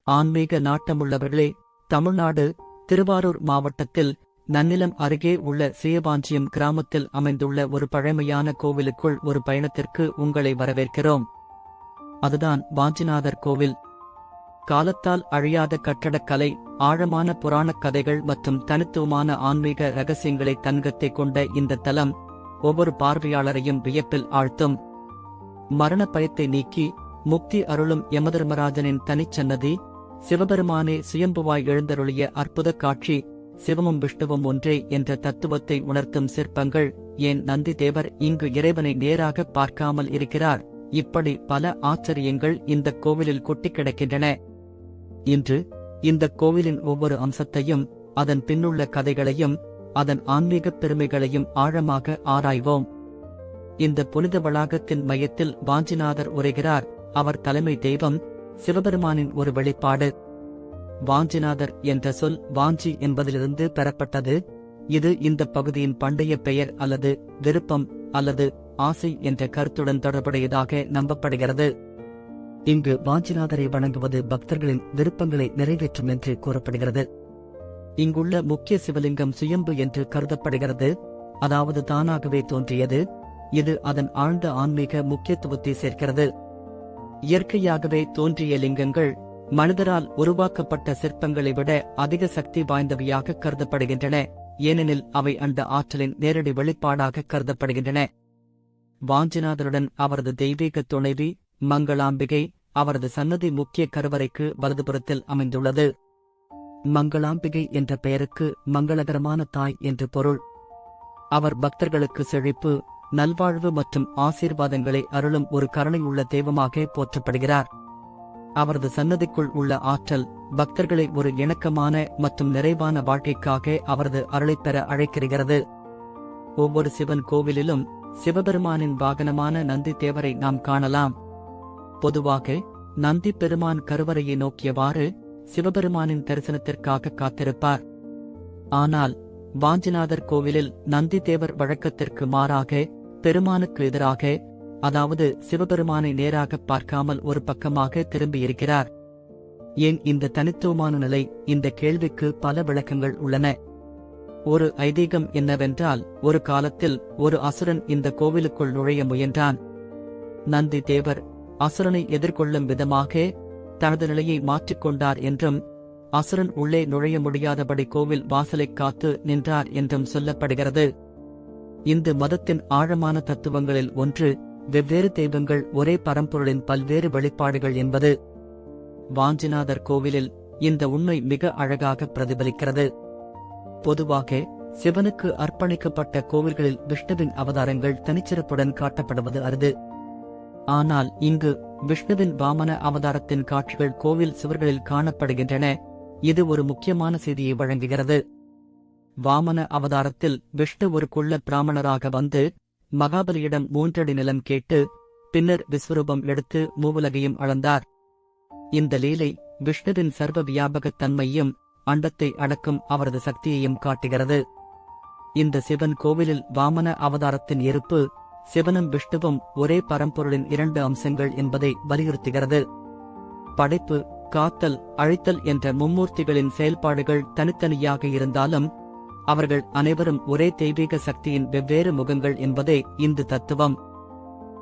ஆன்மீக நாட்டமுள்ளவர்களே, தமிழ்நாடு திருவாரூர் மாவட்டத்தில் நன்னிலம் அருகே உள்ள சீயவாஞ்சியம் கிராமத்தில் அமைந்துள்ள ஒரு பழமையான கோவிலுக்குள் ஒரு பயணத்திற்கு உங்களை வரவேற்கிறோம். அதுதான் வாஞ்சிநாதர் கோவில். காலத்தால் அழியாத கட்டடக்கலை, ஆழமான புராணக் கதைகள் மற்றும் தனித்துவமான ஆன்மீக ரகசியங்களை தன்கத்தை கொண்ட இந்த தலம் ஒவ்வொரு பார்வையாளரையும் வியப்பில் ஆழ்த்தும். மரண பயத்தை நீக்கி முக்தி அருளும் யமதர்மராஜனின் தனிச்சன்னதி, சிவபெருமானே சுயம்புவாய் எழுந்தருளிய அற்புத காட்சி, சிவமும் விஷ்ணுவும் ஒன்றே என்ற தத்துவத்தை உணர்த்தும் சிற்பங்கள், ஏன் நந்தி தேவர் இங்கு இறைவனை நேராக பார்க்காமல் இருக்கிறார், இப்படி பல ஆச்சரியங்கள் இந்த கோவிலில் கொட்டிக் கிடக்கின்றன. இன்று இந்த கோவிலின் ஒவ்வொரு அம்சத்தையும், அதன் பின்னுள்ள கதைகளையும், அதன் ஆன்மீகப் பெருமைகளையும் ஆழமாக ஆராய்வோம். இந்த புனித வளாகத்தின் மையத்தில் வாஞ்சிநாதர் உரைகிறார். அவர் தலைமை தெய்வம், சிவபெருமானின் ஒரு வெளிப்பாடு. வாஞ்சிநாதர் என்ற சொல் வாஞ்சி என்பதிலிருந்து பெறப்பட்டது. இது இந்த பகுதியின் பண்டைய பெயர் அல்லது விருப்பம் அல்லது ஆசை என்ற கருத்துடன் தொடர்புடையதாக நம்பப்படுகிறது. இங்கு வாஞ்சிநாதரை வணங்குவது பக்தர்களின் விருப்பங்களை நிறைவேற்றும் என்று கூறப்படுகிறது. இங்குள்ள முக்கிய சிவலிங்கம் சுயம்பு என்று கருதப்படுகிறது, அதாவது தானாகவே தோன்றியது. இது அதன் ஆழ்ந்த ஆன்மீக முக்கியத்துவத்தை சேர்க்கிறது. இயற்கையாகவே தோன்றிய லிங்கங்கள் மனிதரால் உருவாக்கப்பட்ட சிற்பங்களை விட அதிக சக்தி வாய்ந்தவையாக கருதப்படுகின்றன, ஏனெனில் அவை அந்த ஆற்றலின் நேரடி வெளிப்பாடாக கருதப்படுகின்றன. வாஞ்சிநாதருடன் அவரது தெய்வீக துணைவி மங்களாம்பிகை, அவரது சன்னதி முக்கிய கருவறைக்கு வலதுபுறத்தில் அமைந்துள்ளது. மங்களாம்பிகை என்ற பெயருக்கு மங்களகரமான தாய் என்று பொருள். அவர் பக்தர்களுக்கு செழிப்பு, நல்வாழ்வு மற்றும் ஆசீர்வாதங்களை அருளும் ஒரு கருணையுள்ள தெய்வமாக போற்றப்படுகிறார். அவரது சன்னதிக்குள் உள்ள ஆற்றல் பக்தர்களை ஒரு இணக்கமான மற்றும் நிறைவான வாழ்க்கைக்காக அவரது அருளைப் பெற அழைக்கிறது. ஒவ்வொரு சிவன் கோவிலிலும் சிவபெருமானின் வாகனமான நந்தி தேவரை நாம் காணலாம். பொதுவாக நந்தி பெருமான் கருவறையை நோக்கியவாறு சிவபெருமானின் தரிசனத்திற்காக காத்திருப்பார். ஆனால் வாஞ்சிநாதர் கோவிலில் நந்தி தேவர் வழக்கத்திற்கு மாறாக பெருமானுக்கு எதிராக, அதாவது சிவபெருமானை நேராக பார்க்காமல் ஒரு பக்கமாக திரும்பியிருக்கிறார். ஏன் இந்த தனித்துவமான நிலை? இந்த கேள்விக்கு பல விளக்கங்கள் உள்ளன. ஒரு ஐதீகம் என்னவென்றால், ஒரு காலத்தில் ஒரு அசுரன் இந்த கோவிலுக்குள் நுழைய முயன்றான். நந்தி தேவர் அசுரனை எதிர்கொள்ளும் விதமாக தனது நிலையை மாற்றிக்கொண்டார் என்றும், அசுரன் உள்ளே நுழைய முடியாதபடி கோவில் வாசலைக் காத்து நின்றார் என்றும் சொல்லப்படுகிறது. இந்து மதத்தின் ஆழமான தத்துவங்களில் ஒன்று வெவ்வேறு தெய்வங்கள் ஒரே பரம்பொருளின் பல்வேறு வெளிப்பாடுகள் என்பது. வாஞ்சிநாதர் கோவிலில் இந்த உண்மை மிக அழகாக பிரதிபலிக்கிறது. பொதுவாக சிவனுக்கு அர்ப்பணிக்கப்பட்ட கோவில்களில் விஷ்ணுவின் அவதாரங்கள் தனிச்சிறப்புடன் காட்டப்படுவது அரிது. ஆனால் இங்கு விஷ்ணுவின் வாமன அவதாரத்தின் காட்சிகள் கோவில் சுவர்களில் காணப்படுகின்றன. இது ஒரு முக்கியமான செய்தியை வழங்குகிறது. வாமன அவதாரத்தில் விஷ்ணு ஒரு குள்ள பிராமணராக வந்து மகாபலியிடம் 3 அடி நிலம் கேட்டு பின்னர் விஸ்வரூபம் எடுத்து மூவுலகையும் அளந்தார். இந்த லீலை விஷ்ணுவின் சர்வ வியாபகத் தன்மையும் அண்டத்தை அடக்கும் அவரது சக்தியையும் காட்டுகிறது. இந்த சிவன் கோவிலில் வாமன அவதாரத்தின் இருப்பு சிவனும் விஷ்ணுவும் ஒரே பரம்பொருளின் 2 அம்சங்கள் என்பதை வலியுறுத்துகிறது. படைப்பு, காத்தல், அழித்தல் என்ற மும்மூர்த்திகளின் செயல்பாடுகள் தனித்தனியாக இருந்தாலும் அவர்கள் அனைவரும் ஒரே தெய்வீக சக்தியின் வெவ்வேறு முகங்கள் என்பதே இந்து தத்துவம்.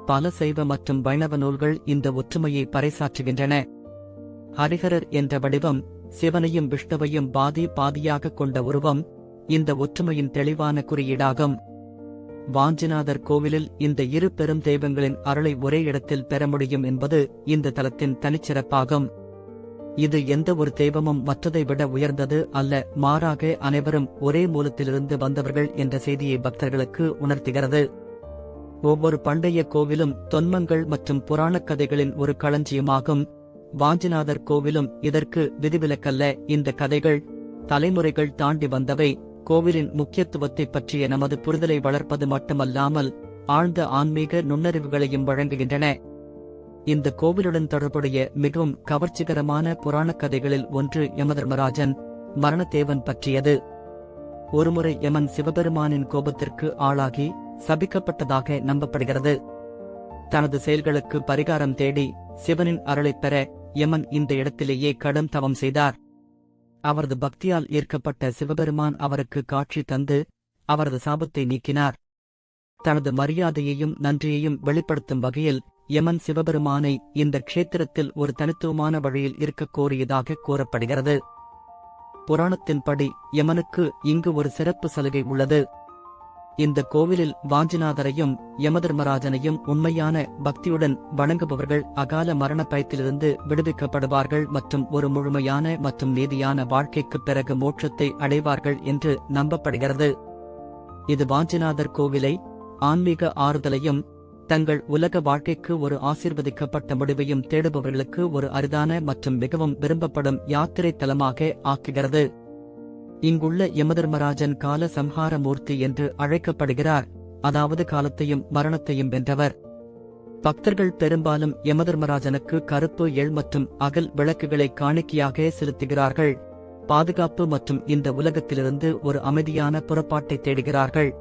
பல சைவ மற்றும் வைணவ நூல்கள் இந்த ஒற்றுமையை பறைசாற்றுகின்றன. ஹரிஹரர் என்ற வடிவம், சிவனையும் விஷ்ணுவையும் பாதி பாதியாக கொண்ட உருவம் இந்த ஒற்றுமையின் தெளிவான குறியீடாகும். வாஞ்சிநாதர் கோவிலில் இந்த இரு பெரும் தெய்வங்களின் அருளை ஒரே இடத்தில் பெற முடியும் என்பது இந்த தலத்தின் தனிச்சிறப்பாகும். இது எந்த ஒரு தெய்வமும் மற்றதை விட உயர்ந்தது அல்ல, மாறாக அனைவரும் ஒரே மூலத்திலிருந்து வந்தவர்கள் என்ற செய்தியை பக்தர்களுக்கு உணர்த்துகிறது. ஒவ்வொரு பண்டைய கோவிலும் தொன்மங்கள் மற்றும் புராணக் கதைகளின் ஒரு களஞ்சியமாகும். வாஞ்சிநாதர் கோவிலும் இதற்கு விதிவிலக்கல்ல. இந்த கதைகள் தலைமுறைகள் தாண்டி வந்தவை. கோவிலின் முக்கியத்துவத்தை பற்றிய நமது புரிதலை வளர்ப்பது மட்டுமல்லாமல் ஆழ்ந்த ஆன்மீக நுண்ணறிவுகளையும் வழங்குகின்றன. இந்த கோவிலுடன் தொடர்புடைய மிகவும் கவர்ச்சிகரமான புராணக் கதைகளில் ஒன்று யமதர்மராஜன் மரணதேவன் பற்றியது. ஒருமுறை யமன் சிவபெருமானின் கோபத்திற்கு ஆளாகி சபிக்கப்பட்டதாக நம்பப்படுகிறது. தனது செயல்களுக்கு பரிகாரம் தேடி சிவனின் அருளைப் பெற யமன் இந்த இடத்திலேயே கடும் தவம் செய்தார். அவரது பக்தியால் ஈர்க்கப்பட்ட சிவபெருமான் அவருக்கு காட்சி தந்து அவரது சாபத்தை நீக்கினார். தனது மரியாதையையும் நன்றியையும் வெளிப்படுத்தும் வகையில் யமன் சிவபெருமானை இந்த க்ஷேத்திரத்தில் ஒரு தனித்துவமான வழியில் இருக்கக் கோரியதாக கூறப்படுகிறது. புராணத்தின்படி யமனுக்கு இங்கு ஒரு சிறப்பு சலுகை உள்ளது. இந்த கோவிலில் வாஞ்சிநாதரையும் யமதர்மராஜனையும் உண்மையான பக்தியுடன் வணங்குபவர்கள் அகால மரண பயத்திலிருந்து விடுவிக்கப்படுவார்கள் மற்றும் ஒரு முழுமையான மற்றும் நீதியான வாழ்க்கைக்குப் பிறகு மோட்சத்தை அடைவார்கள் என்று நம்பப்படுகிறது. இது வாஞ்சிநாதர் கோவிலை ஆன்மீக ஆறுதலையும் தங்கள் உலக வாழ்க்கைக்கு ஒரு ஆசீர்வதிக்கப்பட்ட முடிவையும் தேடுபவர்களுக்கு ஒரு அரிதான மற்றும் மிகவும் விரும்பப்படும் யாத்திரை தலமாக ஆக்குகிறது. இங்குள்ள யமதர்மராஜன் கால சம்ஹார மூர்த்தி என்று அழைக்கப்படுகிறார், அதாவது காலத்தையும் மரணத்தையும் வென்றவர். பக்தர்கள் பெரும்பாலும் யமதர்மராஜனுக்கு கருப்பு எள் மற்றும் அகல் விளக்குகளை காணிக்கையாக செலுத்துகிறார்கள், பாதுகாப்பு மற்றும் இந்த உலகத்திலிருந்து ஒரு அமைதியான புறப்பாட்டை தேடுகிறார்கள்.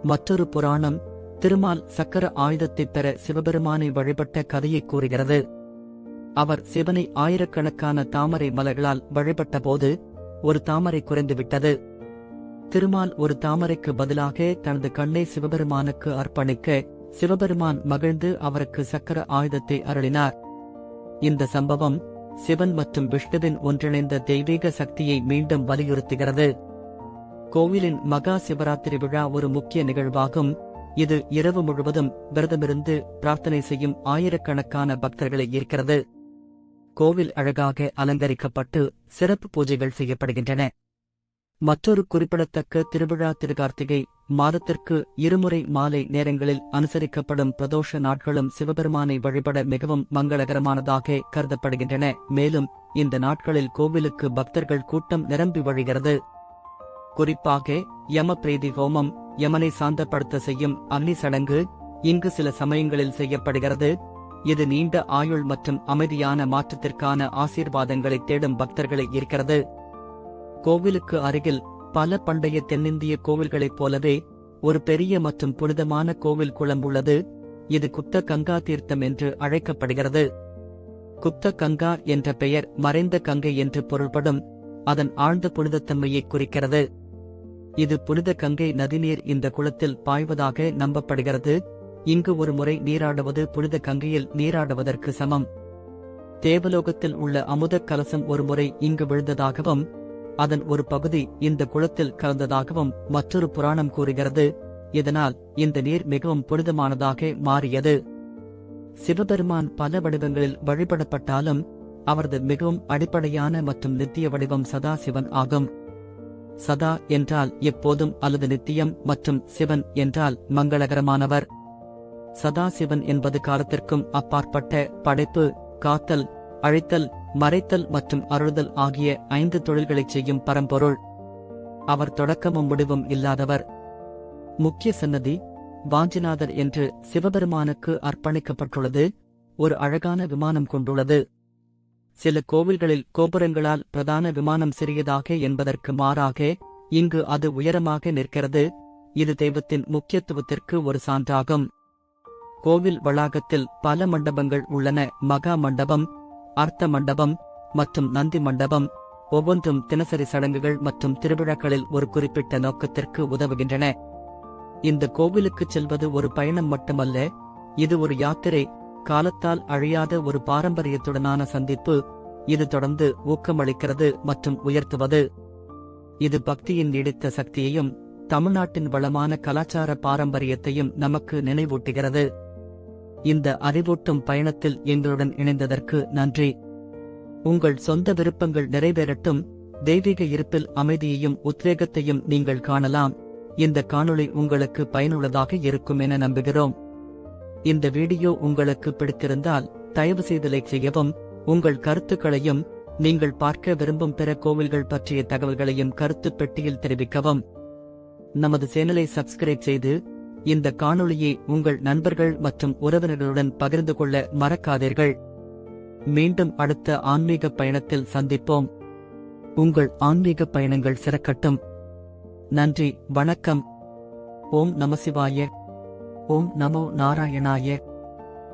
மற்றொரு புராணம் திருமால் சக்கர ஆயுதத்தைப் பெற சிவபெருமானை வழிபட்ட கதையை கூறுகிறது. அவர் சிவனை ஆயிரக்கணக்கான தாமரை மலர்களால் வழிபட்டபோது ஒரு தாமரை குறைந்துவிட்டது. திருமால் ஒரு தாமரைக்கு பதிலாக தனது கண்ணை சிவபெருமானுக்கு அர்ப்பணிக்க சிவபெருமான் மகிழ்ந்து அவருக்கு சக்கர ஆயுதத்தை அருளினார். இந்த சம்பவம் சிவன் மற்றும் விஷ்ணுவின் ஒன்றிணைந்த தெய்வீக சக்தியை மீண்டும் வலியுறுத்துகிறது. கோவிலின் மகா சிவராத்திரி விழா ஒரு முக்கிய நிகழ்வாகும். இது இரவு முழுவதும் விரதமிருந்து பிரார்த்தனை செய்யும் ஆயிரக்கணக்கான பக்தர்களை ஈர்க்கிறது. கோவில் அழகாக அலங்கரிக்கப்பட்டு சிறப்பு பூஜைகள் செய்யப்படுகின்றன. மற்றொரு குறிப்பிடத்தக்க திருவிழா திருகார்த்திகை மாதத்திற்கு இருமுறை மாலை நேரங்களில் அனுசரிக்கப்படும் பிரதோஷ நாட்களும் சிவபெருமானை வழிபட மிகவும் மங்களகரமானதாக கருதப்படுகின்றன. மேலும் இந்த நாட்களில் கோவிலுக்கு பக்தர்கள் கூட்டம் நிரம்பி வழிகிறது. குறிப்பாக யம பிரீதி ஹோமம், யமனை சாந்தப்படுத்த செய்யும் அக்னி சடங்கு இங்கு சில சமயங்களில் செய்யப்படுகிறது. இது நீண்ட ஆயுள் மற்றும் அமைதியான மாற்றத்திற்கான ஆசீர்வாதங்களை தேடும் பக்தர்களை ஈர்க்கிறது. கோவிலுக்கு அருகில் பல பண்டைய தென்னிந்திய கோவில்களைப் போலவே ஒரு பெரிய மற்றும் புனிதமான கோவில் குளம் உள்ளது. இது குப்த கங்கா தீர்த்தம் என்று அழைக்கப்படுகிறது. குப்த கங்கா என்ற பெயர் மறைந்த கங்கை என்று பொருள்படும். அதன் ஆழ்ந்த புனிதத்தன்மையை குறிக்கிறது. இது புனித கங்கை நதிநீர் இந்த குளத்தில் பாய்வதாக நம்பப்படுகிறது. இங்கு ஒரு முறை நீராடுவது புனித கங்கையில் நீராடுவதற்கு சமம். தேவலோகத்தில் உள்ள அமுதக் கலசம் ஒரு முறை இங்கு விழுந்ததாகவும் அதன் ஒரு பகுதி இந்த குளத்தில் கலந்ததாகவும் மற்றொரு புராணம் கூறுகிறது. இதனால் இந்த நீர் மிகவும் புனிதமானதாக மாறியது. சிவபெருமான் பல வடிவங்களில் வழிபடப்பட்டாலும் அவரது மிகவும் அடிப்படையான மற்றும் நித்திய வடிவம் சதாசிவன் ஆகும். சதா என்றால் எப்போதும் அல்லது நித்தியம் மற்றும் சிவன் என்றால் மங்களகரமானவர். சதாசிவன் என்பது காலத்திற்கும் அப்பாற்பட்ட படைப்பு, காத்தல், அழித்தல், மறைத்தல் மற்றும் அருள்தல் ஆகிய 5 தொழில்களைச் செய்யும் பரம்பொருள். அவர் தொடக்கமும் முடிவும் இல்லாதவர். முக்கிய சன்னதி வாஞ்சிநாதர் என்று சிவபெருமானுக்கு அர்ப்பணிக்கப்பட்டுள்ளது. ஒரு அழகான விமானம் கொண்டுள்ளது. சில கோவில்களில் கோபுரங்களால் பிரதான விமானம் சிறியதாக என்பதற்கு மாறாக இங்கு அது உயரமாக நிற்கிறது. இது தெய்வத்தின் முக்கியத்துவத்திற்கு ஒரு சான்றாகும். கோவில் வளாகத்தில் பல மண்டபங்கள் உள்ளன. மகா மண்டபம், அர்த்த மண்டபம் மற்றும் நந்தி மண்டபம் ஒவ்வொன்றும் தினசரி சடங்குகள் மற்றும் திருவிழாக்களில் ஒரு குறிப்பிட்ட நோக்கத்திற்கு உதவுகின்றன. இந்த கோவிலுக்குச் செல்வது ஒரு பயணம் மட்டுமல்ல, இது ஒரு யாத்திரை, காலத்தால் அழியாத ஒரு பாரம்பரியத்துடனான சந்திப்பு. இது தொடர்ந்து ஊக்கமளிக்கிறது மற்றும் உயர்த்துவது. இது பக்தியின் நீடித்த சக்தியையும் தமிழ்நாட்டின் வளமான கலாச்சார பாரம்பரியத்தையும் நமக்கு நினைவூட்டுகிறது. இந்த அறிவூட்டும் பயணத்தில் எங்களுடன் இணைந்ததற்கு நன்றி. உங்கள் சொந்த விருப்பங்கள் நிறைவேறட்டும். தெய்வீக இருப்பில் அமைதியையும் உத்வேகத்தையும் நீங்கள் காணலாம். இந்த காணொளி உங்களுக்கு பயனுள்ளதாக இருக்கும் என நம்புகிறோம். இந்த வீடியோ உங்களுக்கு பிடித்திருந்தால் தயவு செய்து லைக் செய்யவும். உங்கள் கருத்துக்களையும் நீங்கள் பார்க்க விரும்பும் பிற கோவில்கள் பற்றிய தகவல்களையும் கருத்து பெட்டியில் தெரிவிக்கவும். நமது சேனலை சப்ஸ்கிரைப் செய்து இந்த காணொளியை உங்கள் நண்பர்கள் மற்றும் உறவினர்களுடன் பகிர்ந்து கொள்ள மறக்காதீர்கள். மீண்டும் அடுத்த ஆன்மீக பயணத்தில் சந்திப்போம். உங்கள் ஆன்மீக பயணங்கள் சிறக்கட்டும். நன்றி, வணக்கம். ஓம் நமசிவாய. ஓம் நமோ நாராயணாய.